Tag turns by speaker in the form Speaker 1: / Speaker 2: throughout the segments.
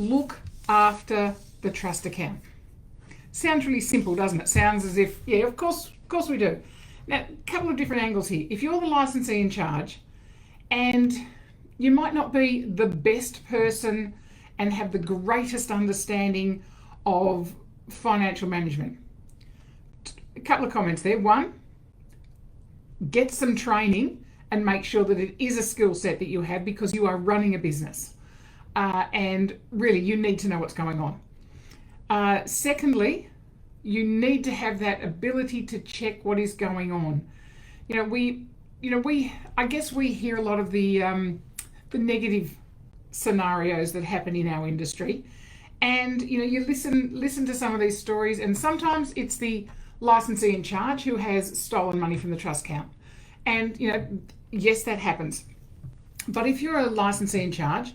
Speaker 1: look after the trust account. Sounds really simple, doesn't it? Sounds as if, yeah, of course we do. Now, a couple of different angles here. If you're the licensee in charge and you might not be the best person and have the greatest understanding of financial management, a couple of comments there. One, get some training and make sure that it is a skill set that you have, because you are running a business. And really, you need to know what's going on. Secondly, you need to have that ability to check what is going on. I guess we hear a lot of the negative scenarios that happen in our industry, and you listen to some of these stories, and sometimes it's the licensee in charge who has stolen money from the trust account, and yes, that happens. But if you're a licensee in charge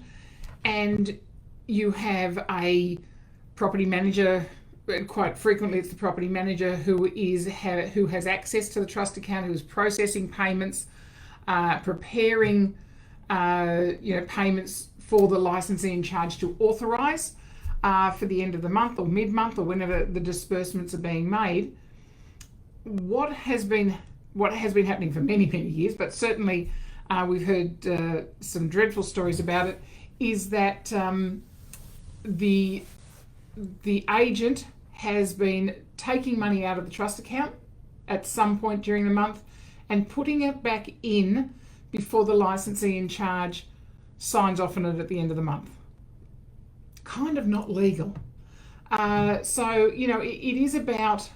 Speaker 1: and you have a property manager, quite frequently it's the property manager who has access to the trust account, who is processing payments, preparing payments for the licensee in charge to authorise for the end of the month or mid-month or whenever the disbursements are being made. What has been happening for many years, but certainly we've heard some dreadful stories about it, is that the agent has been taking money out of the trust account at some point during the month and putting it back in before the licensee in charge signs off on it at the end of the month. Kind of not legal. So it is about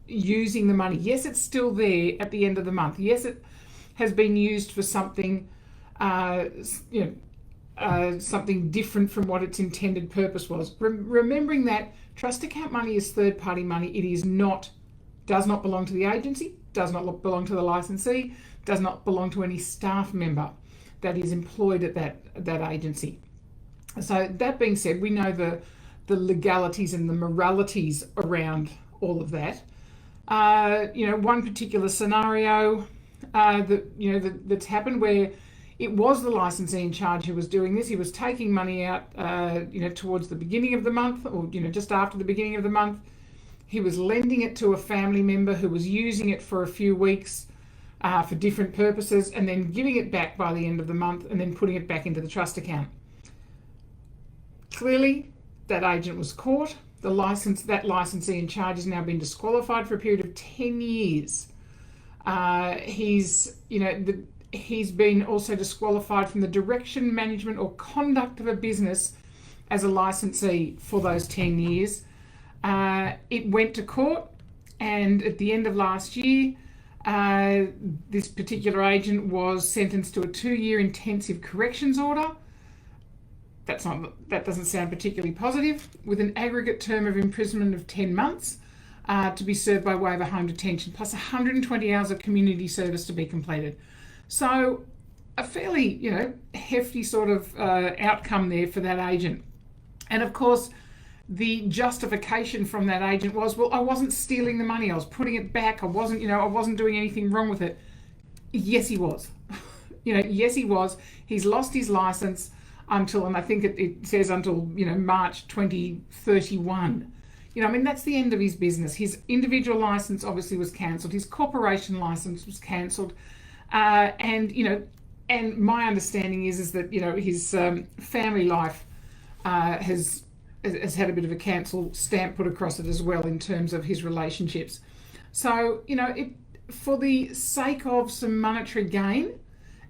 Speaker 1: using the money. Yes, it's still there at the end of the month. Yes, it has been used for something something different from what its intended purpose was. Remembering that trust account money is third-party money. It does not belong to the agency, does not belong to the licensee, does not belong to any staff member that is employed at that agency. So that being said, we know the legalities and the moralities around all of that. One particular scenario that's happened where it was the licensee in charge who was doing this. He was taking money out, towards the beginning of the month, or just after the beginning of the month. He was lending it to a family member who was using it for a few weeks for different purposes, and then giving it back by the end of the month, and then putting it back into the trust account. Clearly, that agent was caught. That licensee in charge has now been disqualified for a period of 10 years. He's been also disqualified from the direction, management or conduct of a business as a licensee for those 10 years. It went to court, and at the end of last year, this particular agent was sentenced to a 2-year intensive corrections order. That doesn't sound particularly positive, with an aggregate term of imprisonment of 10 months to be served by way of a home detention, plus 120 hours of community service to be completed. So a fairly, hefty sort of outcome there for that agent. And of course, the justification from that agent was, well, I wasn't stealing the money, I was putting it back, I wasn't doing anything wrong with it. Yes, he was. Yes, he was. He's lost his license until, and I think it says until, March 2031. That's the end of his business. His individual license obviously was cancelled. His corporation license was cancelled. And my understanding is that, his family life has had a bit of a cancel stamp put across it as well in terms of his relationships. So, for the sake of some monetary gain,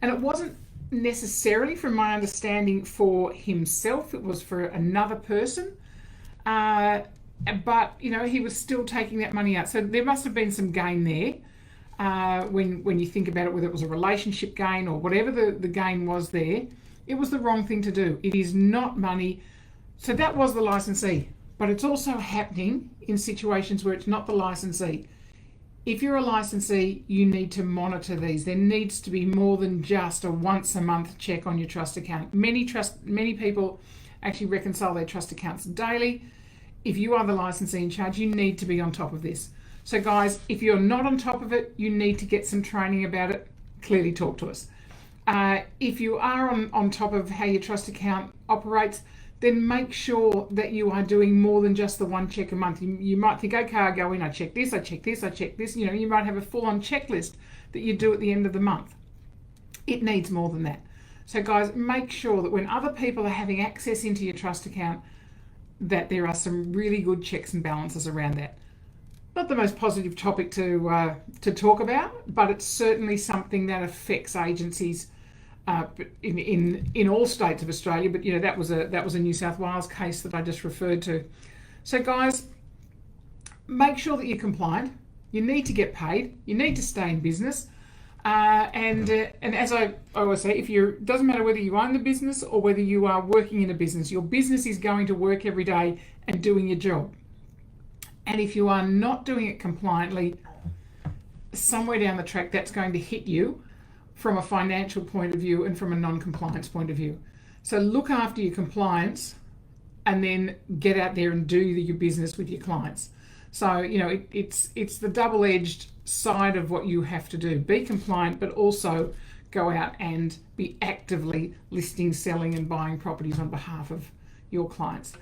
Speaker 1: and it wasn't necessarily, from my understanding, for himself, it was for another person, but he was still taking that money out. So there must have been some gain there when you think about it, whether it was a relationship gain or whatever the gain was there. It was the wrong thing to do. It is not money. So that was the licensee, but it's also happening in situations where it's not the licensee. If you're a licensee, you need to monitor these. There needs to be more than just a once a month check on your trust account. Many people actually reconcile their trust accounts daily. If you are the licensee in charge, you need to be on top of this. So guys, if you're not on top of it, you need to get some training about it. Clearly talk to us. If you are on top of how your trust account operates, then make sure that you are doing more than just the one check a month. You might think, okay, I go in, I check this, I check this, I check this. You know, you might have a full-on checklist that you do at the end of the month. It needs more than that. So guys, make sure that when other people are having access into your trust account, that there are some really good checks and balances around that. Not the most positive topic to talk about, but it's certainly something that affects agencies in all states of Australia. But you know, that was a New South Wales case that I just referred to. So guys, make sure that you're compliant. You need to get paid. You need to stay in business. And as I always say, doesn't matter whether you own the business or whether you are working in a business, your business is going to work every day and doing your job. And if you are not doing it compliantly, somewhere down the track, that's going to hit you from a financial point of view and from a non-compliance point of view. So look after your compliance and then get out there and do your business with your clients. So, you know, it's the double-edged side of what you have to do. Be compliant, but also go out and be actively listing, selling and buying properties on behalf of your clients.